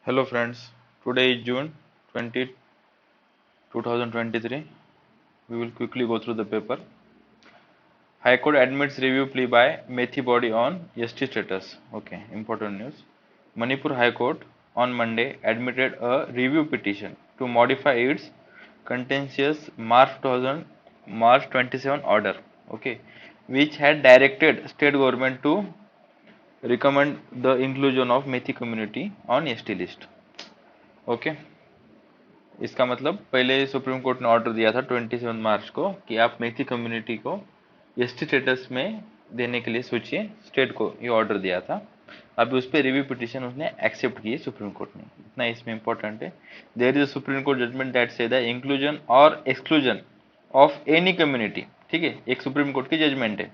Hello friends, today is June 20, 2023. We will quickly go through the paper. High Court admits review plea by Methi body on ST status. Okay, important news. Manipur High Court on Monday admitted a review petition to modify its contentious March 27 order. Okay, which had directed state government to recommend the inclusion of Methi community on ST list. Okay. इसका मतलब पहले supreme court ने order दिया था 27 मार्च को कि आप मेथी community को एसटी स्टेटस में देने के लिए सोचिए, स्टेट को ये ऑर्डर दिया था। अभी उस पर रिव्यू पिटीशन उसने एक्सेप्ट की सुप्रीम कोर्ट ने, इतना इसमें इंपॉर्टेंट है। There is a supreme court judgment that says the inclusion और एक्सक्लूजन ऑफ एनी कम्युनिटी, ठीक है, एक सुप्रीम कोर्ट की जजमेंट है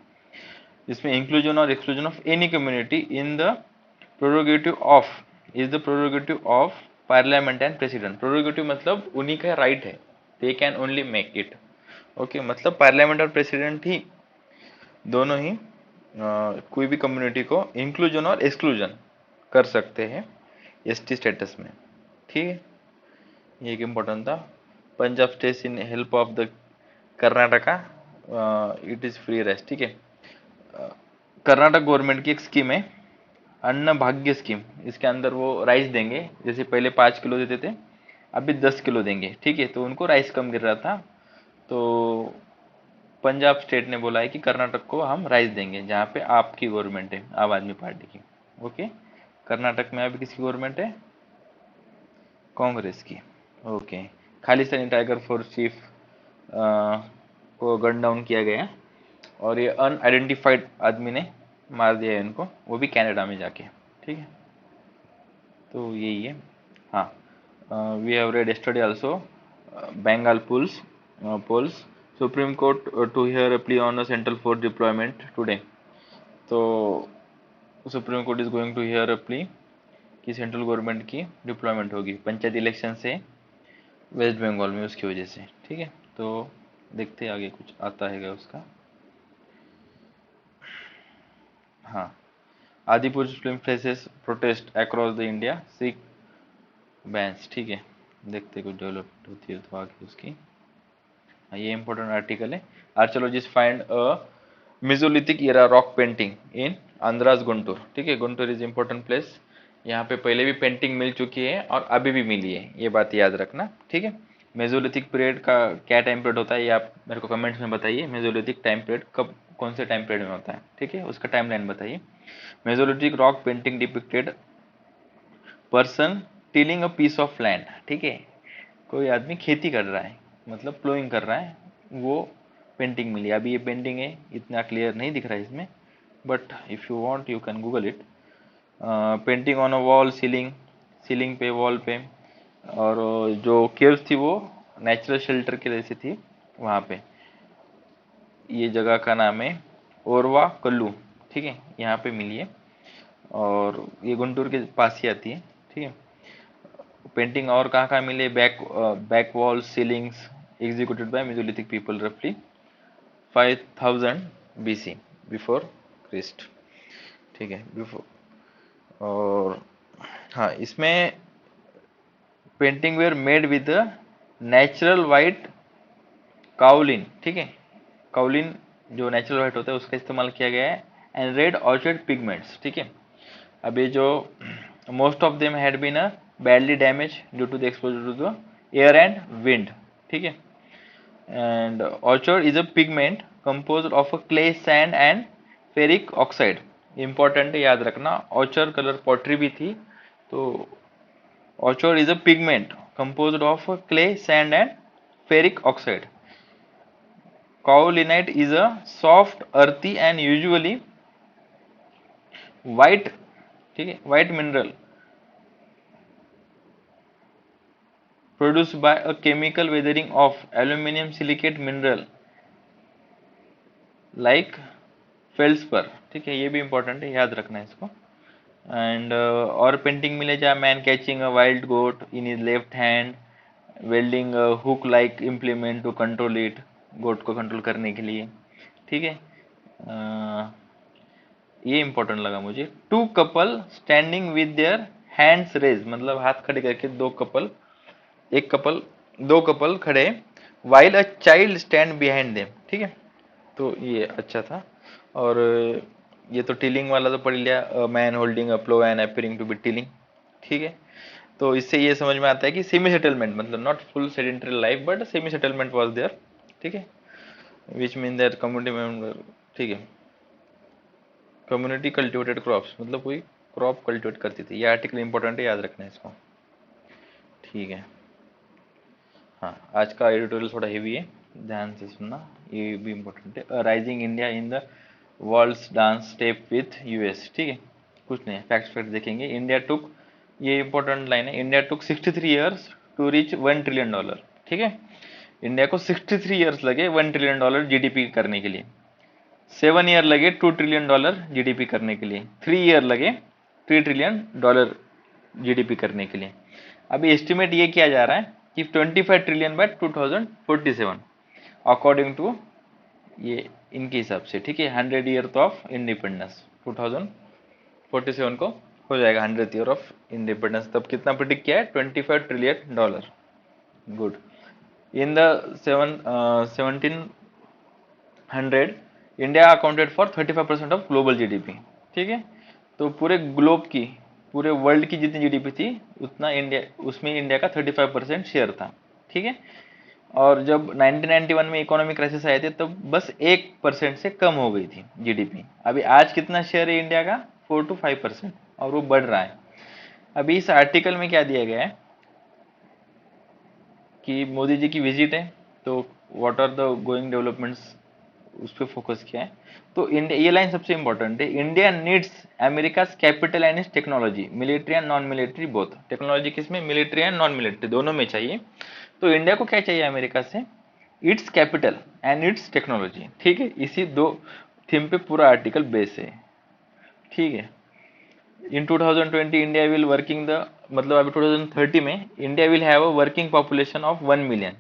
जिसमें इंक्लूजन और exclusion of any community in the prerogative of is the prerogative of parliament and president. Prerogative मतलब उन्हीं का राइट है, they can only make it. Okay, मतलब पार्लियामेंट और प्रेसिडेंट ही दोनों ही कोई भी कम्युनिटी को इंक्लूजन और एक्सक्लूजन कर सकते हैं एसटी स्टेटस में, ठीक है। ये एक इम्पोर्टेंट था। Punjab state in help of the Karnataka, it is free rest, ठीक है। कर्नाटक गवर्नमेंट की एक स्कीम है अन्न भाग्य स्कीम, इसके अंदर वो राइस देंगे, जैसे पहले 5 किलो देते थे, अभी 10 किलो देंगे, ठीक है। तो उनको राइस कम गिर रहा था, तो पंजाब स्टेट ने बोला है कि कर्नाटक को हम राइस देंगे, जहाँ पे आपकी गवर्नमेंट है, आम आदमी पार्टी की। ओके, कर्नाटक में अभी किसकी गवर्नमेंट है? कांग्रेस की। Okay, Khalistani tiger force chief को गन डाउन किया गया और ये अनआइडेंटिफाइड आदमी ने मार दिया है इनको, वो भी कनाडा में जाके, ठीक है। तो यही है। हाँ, we have read yesterday also Bengal polls Supreme Court to hear a plea on a central force deployment today। तो supreme court is going to hear a plea कि सेंट्रल गवर्नमेंट की डिप्लॉयमेंट होगी पंचायत इलेक्शन से West Bengal में, उसकी वजह से, ठीक है। तो देखते हैं आगे कुछ आता है क्या उसका। हाँ, Adipurush film faces protest across the India, seeks bans, ठीक है। देखते कुछ डेवलपमेंट होती है तो आगे उसकी। हाँ, ये इंपॉर्टेंट आर्टिकल है। Archaeologist find a mesolithic era rock painting in Andhra's Guntur, ठीक है। गुंटूर इज इंपॉर्टेंट प्लेस, यहाँ पे पहले भी पेंटिंग मिल चुकी है और अभी भी मिली है, ये बात याद रखना, ठीक है। मेजोलिथिक पीरियड का क्या टाइम पीरियड होता है ये आप मेरे को कमेंट्स में बताइए। मेजोलिथिक टाइम पीरियड कब, कौन से टाइम पीरियड में होता है, ठीक है, उसका टाइमलाइन बताइए। Mesolithic rock painting depicted person tilling a piece of land, ठीक है, कोई आदमी खेती कर रहा है, मतलब प्लोइंग कर रहा है, वो पेंटिंग मिली। अभी ये पेंटिंग है, इतना क्लियर नहीं दिख रहा है इसमें, but if you want you can Google it. Painting on a wall, ceiling, ceiling पे, वॉल पे। और जो केव्स थी वो नेचुरल शेल्टर के जैसी थी वहाँ पे। ये जगह का नाम है ओरवा कल्लू, ठीक है, यहाँ पे मिली है और ये गुंटूर के पास ही आती है, ठीक है। पेंटिंग और कहाँ कहाँ मिले? Back wall, ceilings executed by Mesolithic people रफली 5000 BC बिफोर क्रिस्ट, ठीक है, बिफोर। और हाँ, इसमें painting were made with natural white kaolin, ठीक है। काउलिन जो नेचुरल वाइट होता है उसका इस्तेमाल किया गया है, एंड रेड ऑर्चिड पिगमेंट्स, ठीक है। अभी जो most of them had been a badly damaged due to the exposure to the air and wind, ठीक है। and orchid is a pigment composed of a clay, sand and ferric oxide। important है, याद रखना। orchid colour pottery भी थी, तो orchid is a pigment composed of a clay, sand and ferric oxide। Kaolinite is a soft, earthy and usually white, ठीक है, white mineral produced by a chemical weathering of aluminum silicate mineral like feldspar, ठीक है, ये भी important है, याद रखना है इसको। एंड और पेंटिंग मिले जहाँ man catching a wild goat in his left hand, wielding hook like implement to control it, goat को कंट्रोल करने के लिए, ठीक है। ये इंपॉर्टेंट लगा मुझे। Two couple standing with their hands raised मतलब हाथ खड़े करके दो कपल खड़े, while a child stand behind them, ठीक है। तो ये अच्छा था। और ये तो टीलिंग वाला तो पढ़ लिया, man holding a plough and appearing to be tilling, ठीक है। तो इससे ये समझ में आता है कि सेमी सेटलमेंट मतलब not full sedentary life but semi settlement was there, ठीक है, which mean that community member, ठीक है। कम्युनिटी कल्टिवेटेड क्रॉप्स मतलब कोई क्रॉप कल्टिवेट करती थी। ये आर्टिकल इंपॉर्टेंट है, याद रखना है इसको, ठीक है। हाँ, आज का एडिटोरियल थोड़ा हेवी है, ध्यान से सुनना, ये भी इम्पोर्टेंट है। Rising India in the world's dance step with US, ठीक है। कुछ नहीं, फैक्ट देखेंगे। इंडिया टुक, ये इंपॉर्टेंट लाइन है, India took 63 years to reach $1 trillion, ठीक है। इंडिया को 63 ईयर्स लगे $1 ट्रिलियन जीडीपी करने के लिए। 7 ईयर लगे $2 ट्रिलियन जीडीपी करने के लिए। 3 ईयर लगे $3 ट्रिलियन जीडीपी करने के लिए। अभी एस्टिमेट ये किया जा रहा है कि 25 ट्रिलियन बाय 2047 अकॉर्डिंग टू ये इनके हिसाब से, ठीक है। 100 ईयर ऑफ इंडिपेंडेंस 2047 को हो जाएगा 100th ईयर ऑफ इंडिपेंडेंस। तब कितना प्रिडिक्ट किया है? $25 trillion. Good. In the 1700 India accounted for 35% of global GDP, ठीक है। तो पूरे ग्लोब की, पूरे वर्ल्ड की जितनी जीडीपी थी उतना इंडिया, उसमें इंडिया का 35% शेयर था, ठीक है। और जब 1991 में इकोनॉमिक क्राइसिस आए थे तब बस 1% से कम हो गई थी जीडीपी। अभी आज कितना शेयर है इंडिया का? 4 to 5%, और वो बढ़ रहा है। अभी इस आर्टिकल में क्या दिया गया है कि मोदी जी की विजिट है, तो what are the going developments, उस पर फोकस किया है। तो इंडिया, ये लाइन सबसे इंपॉर्टेंट है, India needs America capital and it's technology, military and non military both. Technology किसमें? मिलिट्री एंड नॉन मिलिट्री दोनों में चाहिए। तो इंडिया को क्या चाहिए अमेरिका से? It's capital and it's technology, ठीक है। इसी दो थीम पे पूरा आर्टिकल बेस है, ठीक है। इन 2020 इंडिया विल वर्किंग द, मतलब अभी 2030 में India will have a working population of 1 million,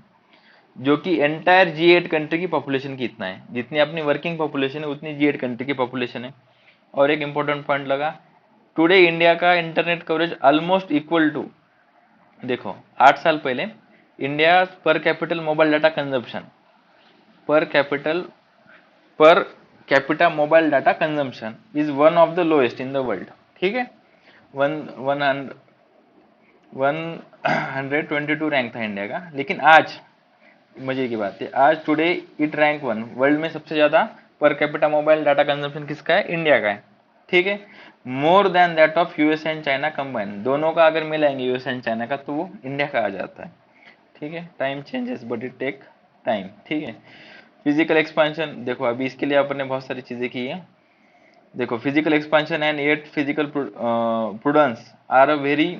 जो कि एंटायर G8 कंट्री की पॉपुलेशन की इतना है। जितनी अपनी वर्किंग पॉपुलेशन है उतनी G8 कंट्री की पॉपुलेशन है। और एक इंपॉर्टेंट पॉइंट लगा, टुडे इंडिया का internet coverage almost equal to, देखो 8 साल पहले India per capital mobile data consumption, per capital per capita mobile data consumption is one of the lowest in the world, ठीक है। वन वन 122 रैंक था India का। लेकिन आज मजे की बात है, आज टुडे इट रैंक 1, वर्ल्ड में सबसे ज्यादा पर कैपिटा मोबाइल डाटा कंजम्पशन किसका है? इंडिया का है, ठीक है। More than that of US and China combine, दोनों का अगर मिलाएंगे यूएस एंड चाइना का तो वो इंडिया का आ जाता है, ठीक है। Time changes but it take time, ठीक है। फिजिकल एक्सपेंशन, देखो अभी इसके लिए अपन ने बहुत सारी चीजें की है। देखो physical expansion and at physical prudence are a very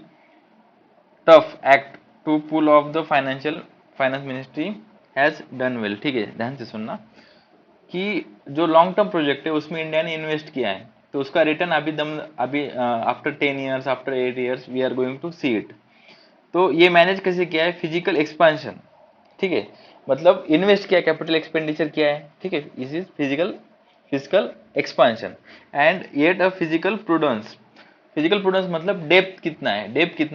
tough act to pull off the finance ministry has done well, ठीक है। ध्यान से सुनना कि जो लॉन्ग टर्म प्रोजेक्ट है उसमें इंडिया ने इन्वेस्ट किया है, तो उसका रिटर्न अभी after 10 years, after 8 years we are going to see it. तो ये मैनेज कैसे किया है? फिजिकल एक्सपेंशन, ठीक है, मतलब इन्वेस्ट किया, कैपिटल एक्सपेंडिचर किया है, ठीक है। इस is physical expansion and yet a physical prudence. Physical prudence मतलब डेप्थ कितना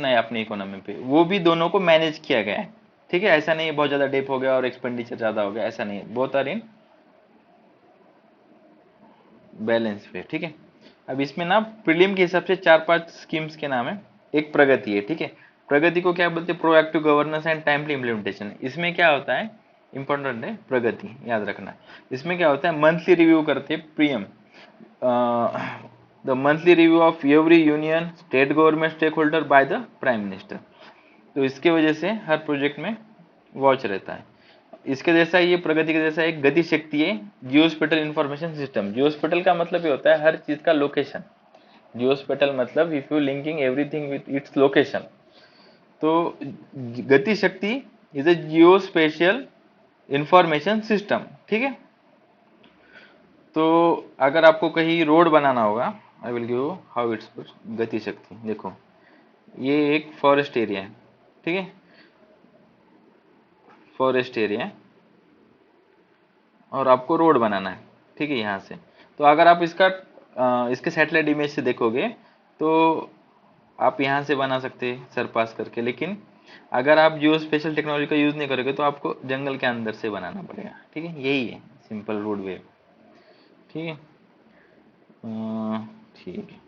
है अपनी इकोनॉमी पे, वो भी दोनों को मैनेज किया गया है, ठीक है। ऐसा नहीं है बहुत ज्यादा डेप हो गया और एक्सपेंडिचर ज्यादा हो गया, ऐसा नहीं है, बोथ आर इन बैलेंस पे, ठीक है। अब इसमें ना प्रीलिम के हिसाब से 4-5 स्कीम्स के नाम है। एक प्रगति है, ठीक है। प्रगति को क्या बोलते हैं? Proactive governance and timely implementation. इसमें क्या होता है? इंपॉर्टेंट है प्रगति, याद रखना। इसमें क्या होता है? मंथली रिव्यू करते हैं PM, the monthly review of every union state government stakeholder by the prime minister. तो इसके वजह से हर प्रोजेक्ट में वॉच रहता है। इसके जैसा ये प्रगति के जैसा एक गति शक्ति है, जियोस्पेटल इंफॉर्मेशन सिस्टम। जियोस्पेटल का मतलब ये होता है हर चीज का लोकेशन। जियोस्पेटल मतलब if you linking everything with its location. तो गति शक्ति is a geospatial information system, ठीक है। तो अगर आपको कहीं रोड बनाना होगा, I will give how it's गति शक्ति। देखो ये एक फॉरेस्ट एरिया है, ठीक है, फॉरेस्ट एरिया है, और आपको रोड बनाना है, ठीक है, यहाँ से। तो अगर आप इसके सैटेलाइट इमेज से देखोगे तो आप यहाँ से बना सकते हैं सरपास करके, लेकिन अगर आप जियो स्पेशल टेक्नोलॉजी का यूज नहीं करोगे तो आपको जंगल के अंदर से बनाना पड़ेगा। ठीक है, यही है सिंपल रोड वे। ठीक है, ठीक है,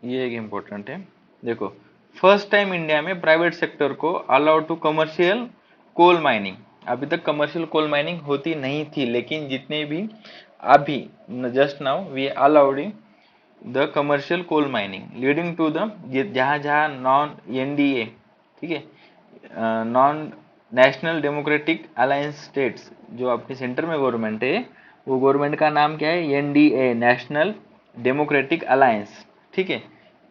ये एक इम्पोर्टेंट है। देखो, फर्स्ट टाइम इंडिया में प्राइवेट सेक्टर को allowed to commercial coal mining. अभी तक कमर्शियल कोल माइनिंग होती नहीं थी, लेकिन जितने भी अभी just now we allowed the commercial coal mining leading to the, जहाँ जहाँ नॉन एनडीए, ठीक है, non National Democratic Alliance states, जो आपके सेंटर में गवर्नमेंट है, वो गवर्नमेंट का नाम क्या है, एनडीए, नेशनल डेमोक्रेटिक अलायंस। ठीक है,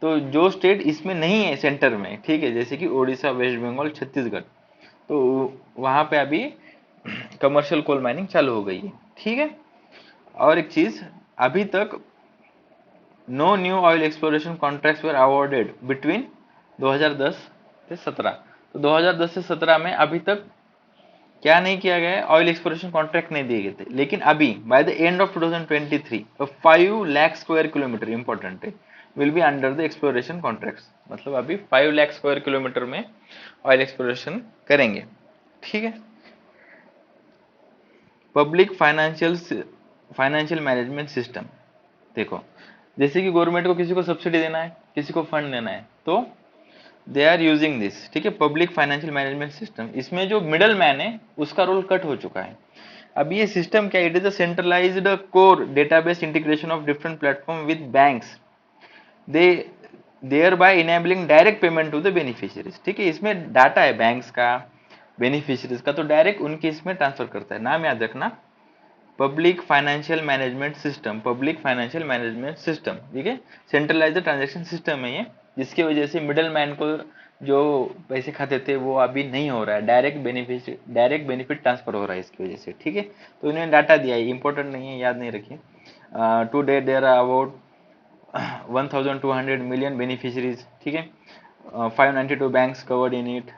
तो जो स्टेट इसमें नहीं है सेंटर में, ठीक है, जैसे कि उड़ीसा, वेस्ट बंगाल, छत्तीसगढ़, तो वहां पे अभी कमर्शियल कोल माइनिंग चालू हो गई है। ठीक है, और एक चीज, अभी तक no new oil exploration contracts were awarded between 2010 से 17। तो 2010 से 17 में अभी तक क्या नहीं किया गया है, ऑयल एक्सप्लोरेशन कॉन्ट्रैक्ट नहीं दिए गए थे। लेकिन अभी by the end of 2023 5 lakh square kilometre, important है, will be under the exploration contracts. मतलब अभी 5 लाख स्क्वायर किलोमीटर में ऑयल एक्सप्लोरेशन करेंगे। ठीक है, पब्लिक फाइनेंशियल मैनेजमेंट सिस्टम। देखो, जैसे कि गवर्नमेंट को किसी को सब्सिडी देना है, किसी को फंड देना है, तो दे आर यूजिंग दिस। ठीक है, पब्लिक फाइनेंशियल मैनेजमेंट सिस्टम। इसमें जो मिडल मैन है उसका रोल कट हो चुका है। अब ये सिस्टम क्या, it is a centralised core database integration of different platform with banks, they thereby enabling direct payment to the beneficiaries. ठीक है, इसमें डाटा है बैंक्स का, बेनिफिशियरीज का, तो डायरेक्ट उनके इसमें ट्रांसफर करता है। नाम याद रखना, public financial management system, public financial management system. ठीक है, सेंट्रलाइज्ड ट्रांजैक्शन सिस्टम है ये, जिसकी वजह से मिडल मैन को जो पैसे खाते थे वो अभी नहीं हो रहा है, डायरेक्ट बेनिफिट ट्रांसफर हो रहा है इसकी वजह से। ठीक है, तो इन्होंने डाटा दिया है, इंपॉर्टेंट नहीं है, याद नहीं रखिए। Today there are about 1200 million beneficiaries. ठीक है, 592 banks covered in it,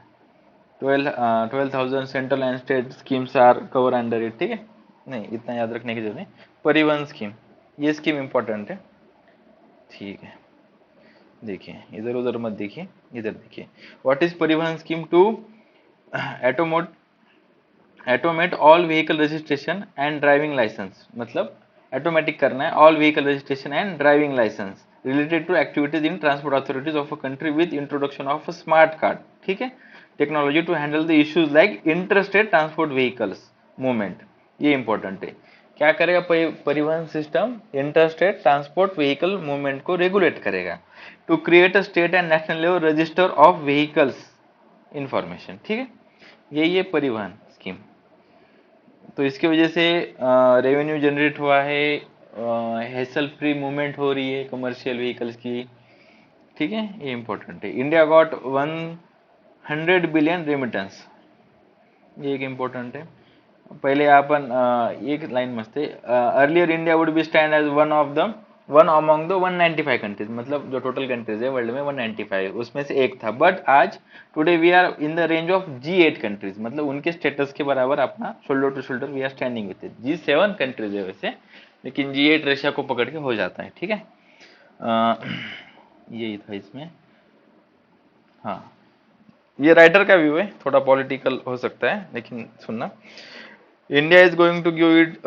12,000 central and state schemes are cover under it. ठीक है, नहीं इतना याद रखने की जरूरत नहीं। परिवहन स्कीम, ये स्कीम इंपॉर्टेंट है। ठीक है, देखिए इधर उधर मत देखिए, इधर देखिए। What is Parivahan scheme? To automate automate all vehicle registration and driving licence. मतलब ऑटोमेटिक करना है all vehicle registration and driving licence related to activities in transport authorities of a country with introduction of a smart card. ठीक है, technology to handle the issues like interstate transport vehicles movement. ये important है। क्या करेगा Parivahan system? Interstate transport vehicle movement को regulate करेगा। To create a state and national level register of vehicles information. ठीक है, यही है परिवहन स्कीम। तो इसकी वजह से रेवेन्यू जनरेट हुआ है, हेसल फ्री मूवमेंट हो रही है कमर्शियल व्हीकल्स की। ठीक है, ये इंपॉर्टेंट है। इंडिया गॉट 100 बिलियन रेमिटेंस, ये एक इम्पोर्टंट है। पहिले आपण एक लाइन मस्त है, earlier India would be stand as one among the 195 countries. मतलब जो टोटल कंट्रीज है वर्ल्ड में 195, उसमें से एक था। बट आज today we are in the range of G8 countries, मतलब उनके स्टेटस के बराबर अपना shoulder to shoulder we are standing with it. G7 countries है वैसे, लेकिन G8 रशिया को पकड़ के हो जाता है। ठीक है, यही था इसमें। हाँ, ये राइटर का व्यू है, थोड़ा पॉलिटिकल हो सकता है, लेकिन सुनना। India is going to give it,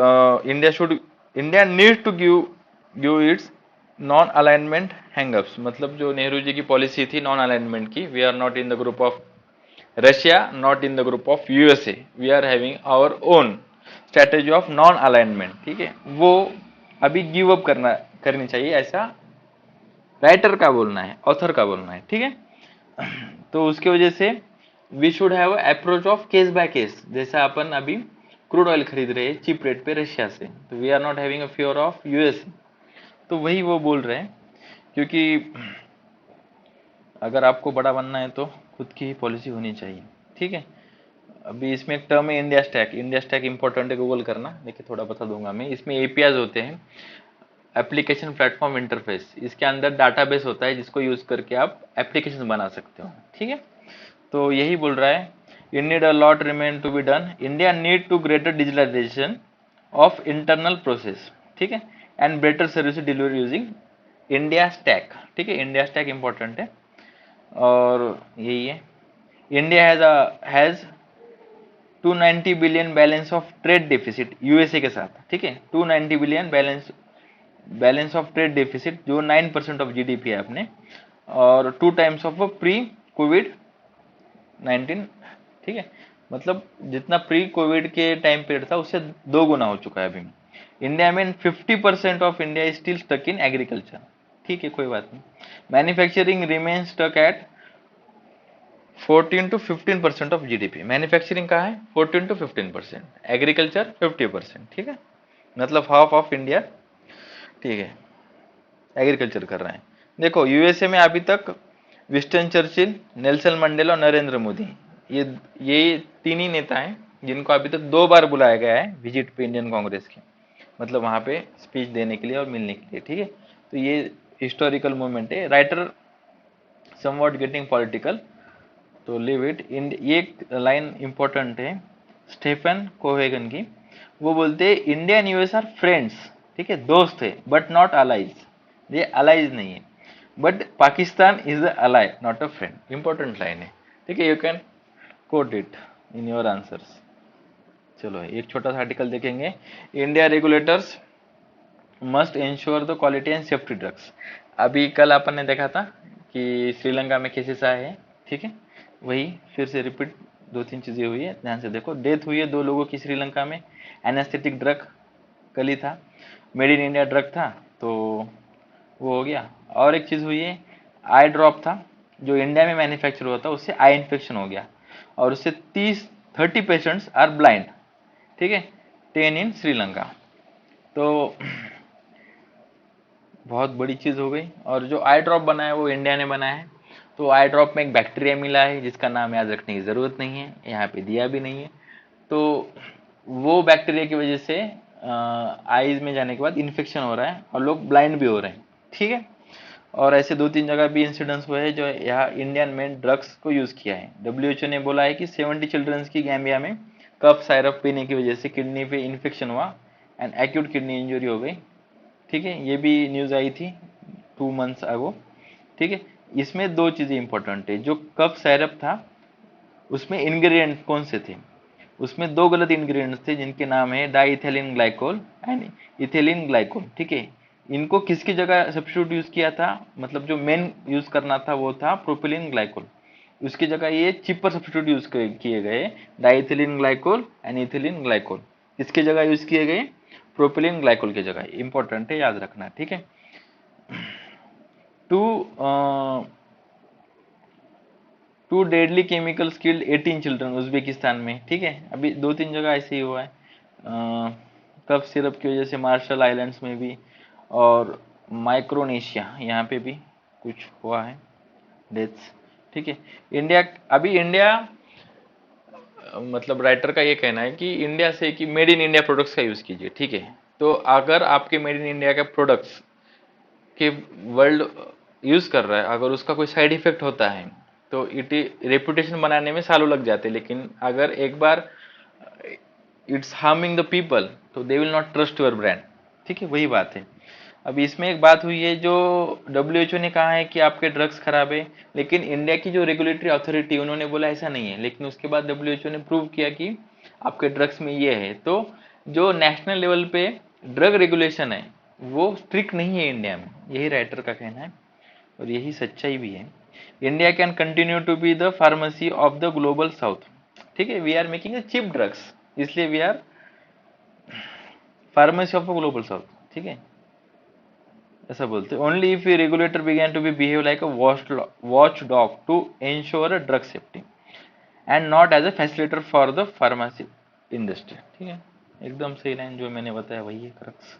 India need to give its non alignment hangups. मतलब जो नेहरू जी की पॉलिसी थी नॉन अलाइनमेंट की, we are not in the group of Russia, not in the group of USA, we are having our own strategy of non alignment. ठीक है, वो अभी give up करनी चाहिए, ऐसा राइटर का बोलना है, ऑथर का बोलना है। ठीक है, तो उसकी वजह से we should have approach of case by case. जैसा अपन अभी क्रूड ऑयल खरीद रहे हैं चीप रेट पे रशिया से, तो we are not having a fear of US. तो वही वो बोल रहे हैं, क्योंकि अगर आपको बड़ा बनना है तो खुद की ही पॉलिसी होनी चाहिए। ठीक है, अभी इसमें एक टर्म है India stack. India stack important है, गूगल करना, देखिए थोड़ा बता दूंगा मैं। इसमें एपीआईज होते हैं, एप्लीकेशन प्लेटफॉर्म इंटरफेस। इसके अंदर डाटाबेस होता है जिसको यूज करके आप एप्लीकेशन बना सकते हो। ठीक है, तो यही बोल रहा है, you need a lot remain to be done, India need to greater digitalisation of internal process. ठीक है, and better service delivery using India stack. ठीक है, इंडिया स्टैक इंपॉर्टेंट है। और यही है, India has 290 billion balance of trade deficit USA के साथ, ठीक है, 290 billion balance of trade deficit जो 9% ऑफ जीडीपी है अपने, और 2 टाइम्स ऑफ प्री कोविड 19, ठीक है, मतलब जितना प्री कोविड के टाइम पीरियड था उससे 2 गुना हो चुका है अभी। इंडिया में 50% of India is still stuck in agriculture, ठीक है, कोई बात नहीं। Manufacturing remain stuck at 14 to 15% of GDP. Manufacturing कहाँ है? 14 to 15%, एग्रीकल्चर 50%, ठीक है, मतलब हाफ ऑफ इंडिया, ठीक है, एग्रीकल्चर कर रहे हैं। देखो यूएसए में अभी तक विस्टन चर्चिल, नेल्सन मंडेला और नरेंद्र मोदी, ये 3 ही नेता हैं जिनको अभी तक 2 बार बुलाया गया है विजिट पे इंडियन कांग्रेस के, मतलब वहां पे स्पीच देने के लिए और मिलने के लिए, ठीक है। तो ये हिस्टोरिकल मोमेंट है। राइटर समवॉट गेटिंग पॉलिटिकल, तो लिव इट इन। ये एक लाइन इंपॉर्टेंट है स्टेफन कोहेगन की, वो बोलते हैं India and US are friends, ठीक है, दोस्त है, बट नॉट अलाइज। ये अलाइज नहीं है, but Pakistan is a ally not a friend. Important line है, ठीक है, you can quote it in your answers. चलो एक छोटा सा आर्टिकल देखेंगे। India regulators must ensure the quality and safety drugs. अभी कल अपन ने देखा था कि श्रीलंका में केसेस आए हैं, ठीक है, वही फिर से रिपीट 2-3 चीजें हुई है, ध्यान से देखो। डेथ हुई है 2 लोगों की श्रीलंका में, एनेस्थेटिक ड्रग कल ही था, मेड इन इंडिया ड्रग था, तो वो हो गया। और एक चीज हुई है, आई ड्रॉप था जो इंडिया में मैन्युफैक्चर हुआ था, उससे आई इन्फेक्शन हो गया और उससे 30 पेशेंट्स आर ब्लाइंड, ठीक है, 10 इन श्रीलंका। तो बहुत बड़ी चीज हो गई। और जो आई ड्रॉप बना है वो इंडिया ने बनाया है। तो आई ड्रॉप में एक बैक्टीरिया मिला है जिसका नाम याद रखने की जरूरत नहीं है, यहाँ पे दिया भी नहीं है। तो वो बैक्टीरिया की वजह से आईज में जाने के बाद इन्फेक्शन हो रहा है और लोग ब्लाइंड भी हो रहे हैं, ठीक है। और ऐसे 2-3 जगह भी इंसिडेंट्स हुए हैं जो यहाँ इंडियन में ड्रग्स को यूज किया है। डब्ल्यूएचओ ने बोला है कि 70 चिल्ड्रंस की गैम्बिया में कफ साइरप पीने की वजह से किडनी पे इन्फेक्शन हुआ एंड एक्यूट किडनी इंजरी हो गई, ठीक है, ये भी न्यूज आई थी 2 मंथ्स अगो, ठीक है। इसमें 2 चीजें इंपॉर्टेंट है। जो कफ साइरप था उसमें इंग्रेडिएंट कौन से थे? उसमें 2 गलत इंग्रेडिएंट्स थे जिनके नाम है diethylene glycol and ethylene glycol, ठीक है। इनको किसकी जगह सब्स्टिट्यूट यूज किया था, मतलब जो मेन यूज करना था वो था प्रोपिलीन ग्लाइकोल, उसकी जगह ये चिपर सब्स्टिट्यूट यूज किए गए, diethylene glycol and ethylene glycol. इसकी जगह यूज किए गए प्रोपिलीन ग्लाइकोल की जगह। इंपॉर्टेंट है, याद रखना, ठीक है। Two two deadly chemical killed 18 children Uzbekistan में, ठीक है। अभी 2-3 जगह ऐसे ही हुआ है, कफ सिरप की वजह से मार्शल आइलैंड्स में भी, और माइक्रोनेशिया यहाँ पे भी कुछ हुआ है डेथ्स, ठीक है। इंडिया, अभी इंडिया, मतलब राइटर का ये कहना है कि इंडिया से कि मेड इन इंडिया प्रोडक्ट्स का यूज कीजिए, ठीक है। तो अगर आपके मेड इन इंडिया के प्रोडक्ट्स कि वर्ल्ड यूज कर रहा है, अगर उसका कोई साइड इफेक्ट होता है तो इट रेपुटेशन बनाने में सालों लग जाते हैं, लेकिन अगर एक बार इट्स हार्मिंग द पीपल तो they will not trust your brand, ठीक है, वही बात है। अभी इसमें एक बात हुई है जो डब्ल्यूएचओ ने कहा है कि आपके ड्रग्स खराब है, लेकिन इंडिया की जो रेगुलेटरी अथॉरिटी उन्होंने बोला ऐसा नहीं है, लेकिन उसके बाद डब्ल्यूएचओ ने प्रूव किया कि आपके ड्रग्स में ये है। तो जो नेशनल लेवल पे ड्रग रेगुलेशन है वो स्ट्रिक्ट नहीं है इंडिया में, यही राइटर का कहना है और यही सच्चाई भी है। India can continue to be the pharmacy of the global south, ठीक है, we are making a cheap drugs, इसलिए we are pharmacy of a global south, ठीक है, ऐसा बोलते। Only if regulator began to be behave like a watchdog to ensure drug safety and not as a facilitator for the pharmacy industry, ठीक है, एकदम सही line जो मैंने बताया वही है क्रक्स।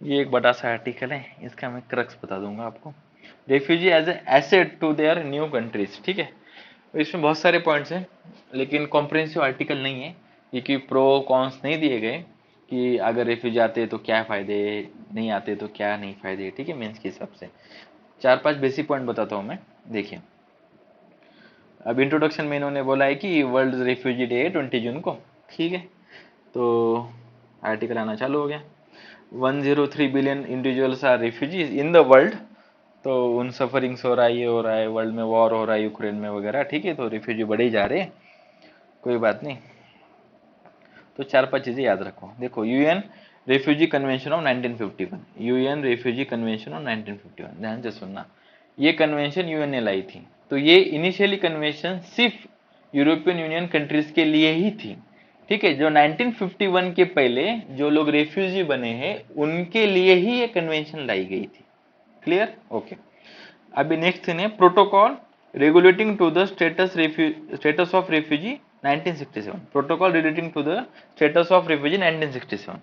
ये एक बड़ा सा आर्टिकल है, इसका मैं क्रक्स बता दूंगा आपको। Refugee as a asset to their new countries, ठीक है। इसमें बहुत सारे पॉइंट्स हैं लेकिन कॉम्प्रिहेंसिव आर्टिकल नहीं है, क्योंकि प्रो कॉन्स नहीं दिए गए कि अगर रेफ्यूजी आते तो क्या फायदे, नहीं आते तो क्या नहीं फायदे, ठीक है, मेंस के हिसाब से 4-5 बेसिक पॉइंट बताता हूँ मैं, देखिए। अब इंट्रोडक्शन में इन्होंने बोला है कि वर्ल्ड रेफ्यूजी डे है 20 जून को, ठीक है। तो आर्टिकल आना चालू हो गया। 103 billion individuals are refugees in the world, तो उन सफरिंग्स हो रहा है, ये हो रहा है, वर्ल्ड में वॉर हो रहा है यूक्रेन में वगैरह, ठीक है, तो रिफ्यूजी बढ़े ही जा रहे हैं, कोई बात नहीं। तो 4-5 चीजें याद रखो। देखो, UN refugee convention of 1951, UN refugee convention of 1951, ध्यान से सुनना। ये कन्वेंशन यूएन ने लाई थी। तो ये इनिशियली कन्वेंशन सिर्फ यूरोपियन यूनियन कंट्रीज के लिए ही थी, ठीक है। जो 1951 के पहले जो लोग रेफ्यूजी बने हैं उनके लिए ही ये कन्वेंशन लाई गई थी। क्लियर? ओके। अभी नेक्स्ट थिंग है protocol regulating to the status of refugee 1967, protocol relating to the status of refugee 1967।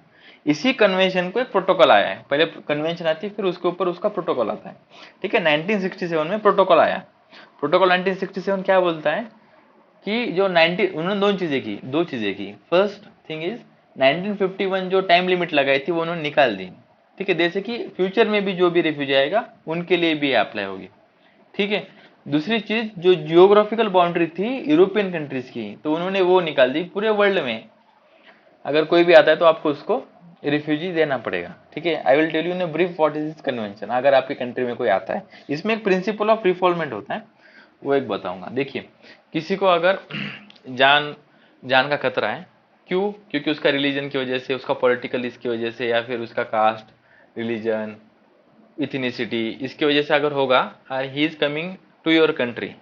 इसी कन्वेंशन को एक प्रोटोकॉल आया है, पहले कन्वेंशन आती है फिर उसके ऊपर उसका प्रोटोकॉल आता है, ठीक है। 1967 में प्रोटोकॉल आया। प्रोटोकॉल 1967 क्या बोलता है कि जो 90 उन्होंने दो चीजें की। फर्स्ट थिंग इज 1951 जो टाइम लिमिट लगाई थी वो उन्होंने निकाल दी, ठीक है, जैसे कि फ्यूचर में भी जो भी रिफ्यूजी आएगा उनके लिए भी अप्लाई होगी, ठीक है। दूसरी चीज, जो जियोग्राफिकल बाउंड्री थी यूरोपियन कंट्रीज की, तो उन्होंने वो निकाल दी। पूरे वर्ल्ड में अगर कोई भी आता है तो आपको उसको रिफ्यूजी देना पड़ेगा, ठीक है। I will tell you in brief what is this convention. अगर आपकी कंट्री में कोई आता है, इसमें एक प्रिंसिपल ऑफ रिफॉलमेंट होता है, वो एक बताऊंगा। देखिए, किसी को अगर जान जान का खतरा है, क्यों? क्योंकि उसका रिलीजन की वजह से, उसका पॉलिटिकल इसकी वजह से, या फिर उसका कास्ट, रिलीजन, इथनिसिटी, इसकी वजह से अगर होगा, he is coming to your country,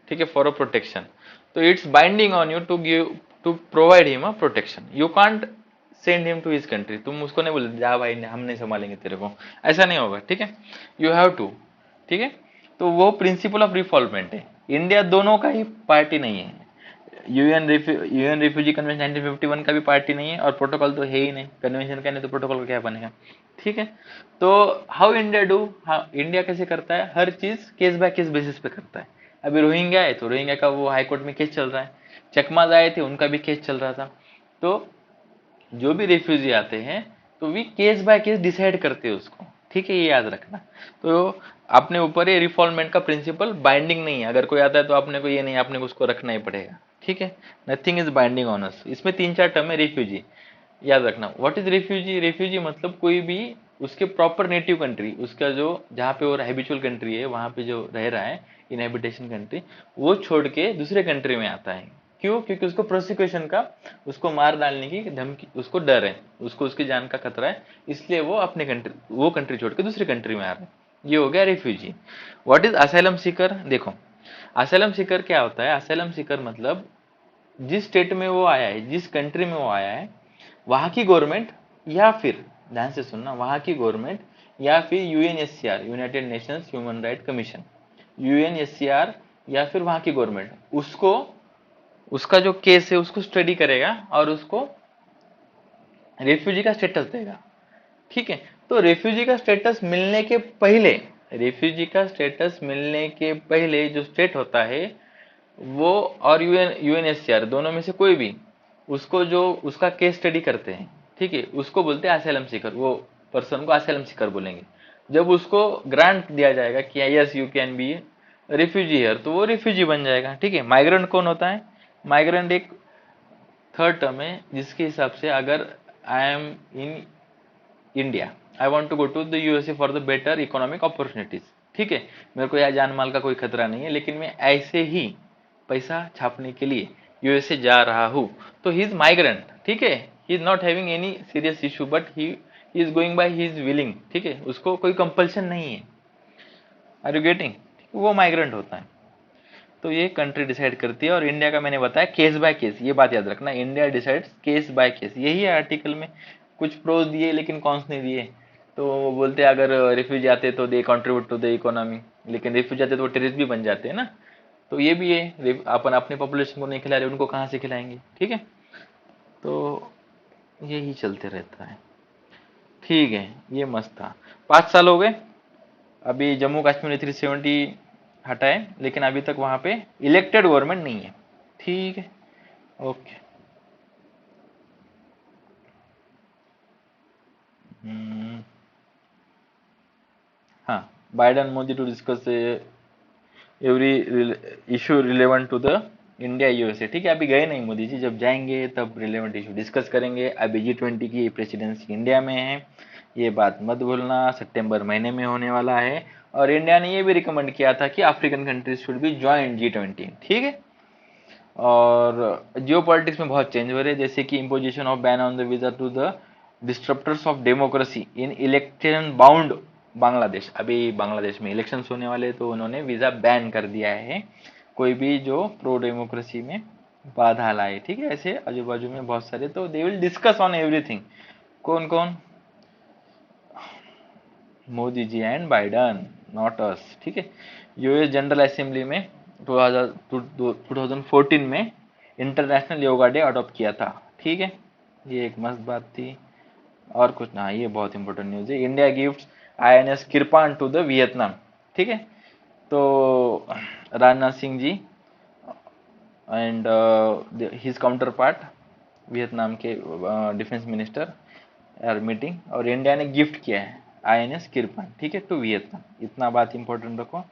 ठीक है, फॉर अ प्रोटेक्शन, तो it's binding on you to give to provide him a protection. You can't send him to his country. तुम उसको नहीं बोले जा भाई हम नहीं संभालेंगे तेरे को, ऐसा नहीं होगा, ठीक है। यू हैव टू, ठीक है। तो वो प्रिंसिपल ऑफ रिफॉल्वमेंट है। इंडिया दोनों का ही पार्टी नहीं है, यूएन रिफ्यूजी कन्वेंशन 1951 का भी पार्टी नहीं है, और प्रोटोकॉल तो है ही नहीं, कन्वेंशन का नहीं तो प्रोटोकॉल का क्या बनेगा, ठीक है। तो हाउ इंडिया डू, इंडिया कैसे करता है, हर चीज केस बाय केस बेसिस पे करता है। अभी रोहिंग्या है तो रोहिंग्या का वो हाई कोर्ट में केस चल रहा है, चकमाज आए थे उनका भी केस चल रहा था। तो जो भी रेफ्यूजी आते हैं तो we case by case decide करते हैं उसको, ठीक है, ये याद रखना। तो अपने ऊपर ये रिफॉल्वमेंट का प्रिंसिपल बाइंडिंग नहीं है। अगर कोई आता है तो आपने को ये नहीं, आपने को उसको रखना ही पड़ेगा, ठीक है। Nothing is binding on us. इसमें 3-4 टर्म है रेफ्यूजी, याद रखना। What is refugee? रेफ्यूजी मतलब कोई भी उसके प्रॉपर नेटिव कंट्री, उसका जो जहाँ पे वो हैबिचुअल कंट्री है, वहां पे जो रह रहा है, इनहेबिटेशन कंट्री, वो छोड़ के दूसरे कंट्री में आता है। क्यों? क्योंकि उसको प्रोसिक्यूशन का, उसको मार डालने की धमकी, उसको डर है, उसको उसकी जान का खतरा है, इसलिए वो अपने कंट्री, वो कंट्री छोड़ के दूसरी कंट्री में आ रहा है। ये हो गया refugee. What is asylum Sikar? देखो, असाइलम सीकर क्या होता है? असाइलम सीकर मतलब जिस स्टेट में वो आया है, जिस कंट्री में वो आया है, वहां की गवर्नमेंट, या फिर ध्यान से सुनना, वहां की गवर्नमेंट या फिर UNHCR, United Nations human right commission, UNHCR या फिर वहां की गवर्नमेंट उसको, उसका जो केस है उसको स्टडी करेगा और उसको रेफ्यूजी का स्टेटस देगा, ठीक है। तो रेफ्यूजी का स्टेटस मिलने के पहले, रेफ्यूजी का स्टेटस मिलने के पहले जो स्टेट होता है वो, और यूएनएचसीआर दोनों में से कोई भी उसको जो उसका केस स्टडी करते हैं, ठीक है, उसको बोलते हैं असाइलम सीकर। वो पर्सन को असाइलम सीकर बोलेंगे। जब उसको ग्रांट दिया जाएगा कि yes you can be refugee here, तो वो रिफ्यूजी बन जाएगा, ठीक है। माइग्रेंट कौन होता है? माइग्रेंट एक थर्ड टर्म है जिसके हिसाब से, अगर I am in India, I want to go to the USA for the better economic opportunities, ठीक है, मेरे को यहाँ जान माल का कोई खतरा नहीं है, लेकिन मैं ऐसे ही पैसा छापने के लिए यूएसए जा रहा हूँ, तो ही इज माइग्रेंट, ठीक है। He is not having any serious issue, but he is going by he is willing, ठीक है, उसको कोई कंपल्शन नहीं है। Are you getting? वो माइग्रेंट होता है। तो ये कंट्री डिसाइड करती है, और इंडिया का मैंने बताया केस बाय केस, ये बात याद रखना, India decides case by case. यही है आर्टिकल में, कुछ प्रोज दिए लेकिन कॉन्स नहीं दिए। तो वो बोलते हैं अगर रिफ्यूजी आते तो they contribute to the economy, लेकिन रिफ्यूजी आते तो वो टेररिस्ट भी बन जाते हैं ना। तो ये भी है, अपन अपने पॉपुलेशन को नहीं खिला रहे, उनको कहाँ से खिलाएंगे, ठीक है। तो यही चलते रहता है, ठीक है। ये मस्त था। 5 साल हो गए, अभी जम्मू कश्मीर ने 370 हटाए, लेकिन अभी तक वहां पे इलेक्टेड गवर्नमेंट नहीं है, ठीक है। ओके। हाँ, Biden Modi to discuss every issue relevant to the India USA, ठीक है। अभी गए नहीं मोदी जी, जब जाएंगे तब रिलेवेंट इशू डिस्कस करेंगे। अभी G20 की प्रेसिडेंसी इंडिया में है, ये बात मत भूलना, सितंबर महीने में होने वाला है। और इंडिया ने ये भी रिकमेंड किया था कि African countries should be join G20, ठीक है। और जियो पॉलिटिक्स में बहुत चेंज हो रहे हैं, जैसे कि imposition of ban on the visa to the disruptors of democracy in election bound Bangladesh. अभी बांग्लादेश में इलेक्शंस होने वाले, तो उन्होंने वीजा बैन कर दिया है कोई भी जो प्रो डेमोक्रेसी में बाधा लाए, ठीक है। ऐसे आजू बाजू में बहुत सारे, तो they will discuss on everything. कौन कौन? Modi ji and Biden, not us, ठीक है। यूएस जनरल असेंबली में 2014 में इंटरनेशनल योगा डे अडॉप्ट किया था, ठीक है। ये एक मस्त बात थी। और कुछ ना, ये बहुत इंपॉर्टेंट न्यूज है। India gifts INS Kirpan to the Vietnam, ठीक है। तो Rajnath Singh ji and his counterpart Vietnam के डिफेंस मिनिस्टर आर मीटिंग, और इंडिया ने गिफ्ट किया है INS किरपान, ठीक है, टू वियतनाम। इतना बात इंपॉर्टेंट रखो,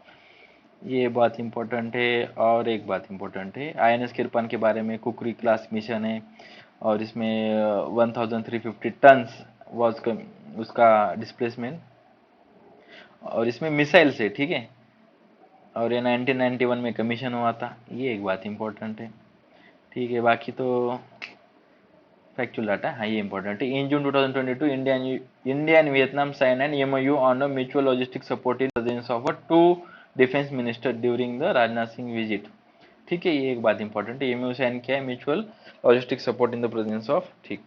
ये बात इंपॉर्टेंट है। और एक बात इंपॉर्टेंट है, INS किरपान के बारे में कुकरी क्लास मिशन है, और इसमें 1350 टन्स वॉज उसका डिस्प्लेसमेंट, और इसमें मिसाइल से, ठीक है। और ये 1991 में कमीशन हुआ था, ये एक बात इंपॉर्टेंट है, ठीक है। बाकी तो फैक्चुअल डाटा, हाँ ये इंपॉर्टेंट है। In June 2022 India and Vietnam sign an MOU on a mutual logistic support in presence of two defence minister during the Rajnath Singh visit, ठीक है। ये एक बात इंपॉर्टेंट है, MOU साइन किया है, mutual logistic support in the presence of, ठीक,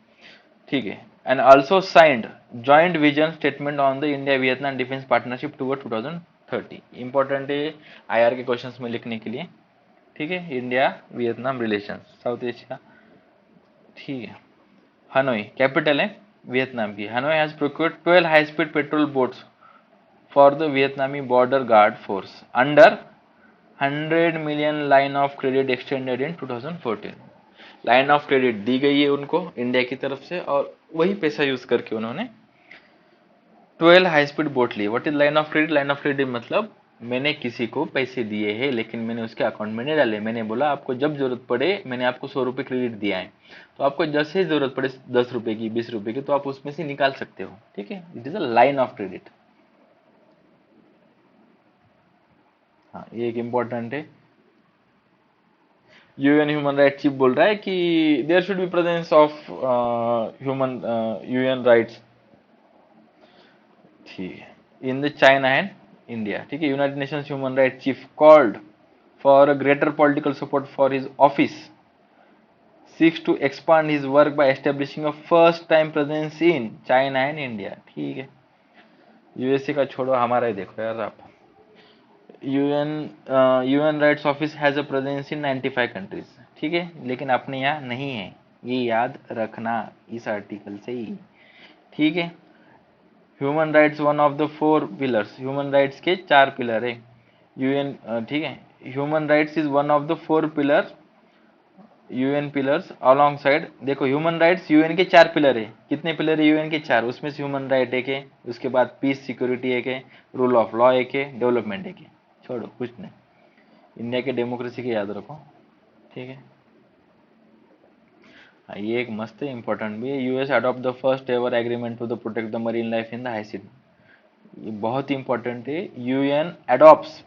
ठीक है। And also signed joint vision statement on the India Vietnam defence partnership toward 2030। Important है IR के क्वेश्चंस में लिखने के लिए, ठीक है। India Vietnam relation, south Asia, ठीक है। हनोई कैपिटल है वियतनाम की। Hanoi has procured 12 high speed petrol boats for the Vietnamese border guard force under 100 million line of credit extended in 2014। Line of credit दी गई है उनको India की तरफ से, और वही पैसा यूज करके उन्होंने 12 हाई स्पीड बोट ली। What is line of credit? Line of credit मतलब मैंने किसी को पैसे दिए हैं, लेकिन मैंने उसके अकाउंट में नहीं डाले। मैंने बोला आपको जब जरूरत पड़े, मैंने आपको 100 रुपये क्रेडिट दिया है, तो आपको जैसे जरूरत पड़े 10 रुपए की, 20 रुपए की, तो आप उसमें से निकाल सकते हो, ठीक है। It is a line of credit. हाँ ये एक इंपॉर्टेंट है। UN ह्यूमन राइट चीफ बोल रहा है कि there should be presence of human UN rights, ठीक है, in the China and India, ठीक है। United Nations human right chief called for a greater political support for his office, seeks to expand his work by establishing a first time presence in China and India, ठीक है। USA का छोड़ो, हमारा ही देखो यार आप। UN UN rights office has a presence in 95 countries, ठीक है, लेकिन अपने यहाँ नहीं है, ये याद रखना इस आर्टिकल से ही, ठीक है। Human rights one of the 4 pillars, human rights के 4 पिलर है UN, ठीक है। Human rights is one of the 4 pillar UN pillars along side. देखो ह्यूमन राइट्स UN के 4 पिलर है। कितने पिलर है UN के? 4। उसमें से ह्यूमन राइट एक है, उसके बाद पीस सिक्योरिटी एक है, रूल ऑफ लॉ एक है, डेवलपमेंट एक है। छोड़ो कुछ नहीं, इंडिया के डेमोक्रेसी के याद रखो, ठीक है। हाँ, ये एक मस्त है, इंपॉर्टेंट भी है। US adopt the first ever agreement to the protect the marine life in the high sea. ये बहुत ही इंपॉर्टेंट है। UN adopts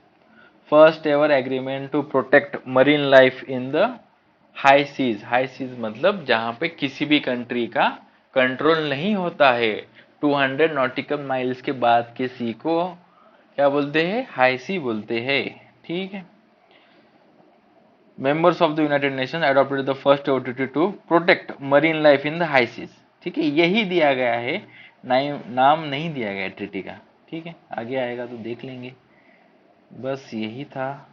first ever agreement to protect marine life in the high seas. High seas मतलब जहां पे किसी भी country का कंट्रोल नहीं होता है। 200 नॉटिकल माइल्स के बाद के सी को क्या बोलते हैं? हाई सी बोलते हैं, ठीक है। Members of the United Nation adopted the first treaty to protect marine life in the high seas, ठीक है। यही दिया गया है, नाम नहीं दिया गया ट्रीटी का, ठीक है। आगे आएगा तो देख लेंगे। बस यही था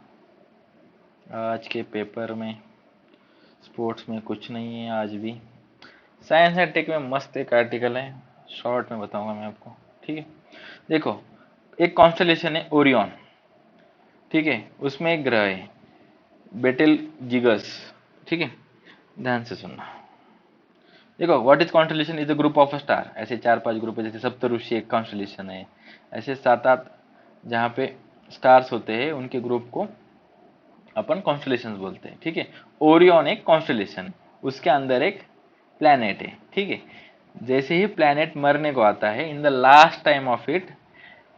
आज के पेपर में। स्पोर्ट्स में कुछ नहीं है आज भी। साइंस एंड टेक में मस्त एक आर्टिकल है, शॉर्ट में बताऊंगा मैं आपको, ठीक है। देखो, एक कॉन्स्टलेशन है ओरियन, ठीक है। उसमें एक ग्रह है बेटेल जिगस, ठीक है। ध्यान से सुनना। देखो, what is constellation? Is a group of a star. ऐसे 4-5 ग्रुप है, जैसे सप्तऋषि एक कॉन्स्टलेशन है। ऐसे 7-8 जहाँ पे स्टार्स होते हैं, उनके ग्रुप को अपन कॉन्स्टलेशंस बोलते हैं, ठीक है। ओरियन एक कॉन्स्टलेशन, उसके अंदर एक प्लैनेट है, ठीक है। जैसे ही प्लैनेट मरने को आता है, in the last time of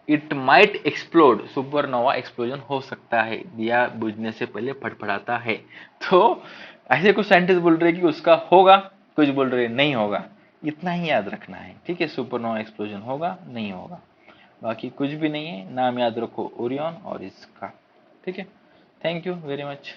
it might explode, supernova explosion हो सकता है, दिया बुझने से पहले फटफड़ाता है। तो ऐसे कुछ साइंटिस्ट बोल रहे हैं कि उसका होगा, कुछ बोल रहे नहीं होगा, इतना ही याद रखना है, ठीक है। सुपरनोवा एक्सप्लोजन होगा नहीं होगा, बाकी कुछ भी नहीं है। नाम याद रखो ओरियन और इसका, ठीक है। Thank you very much.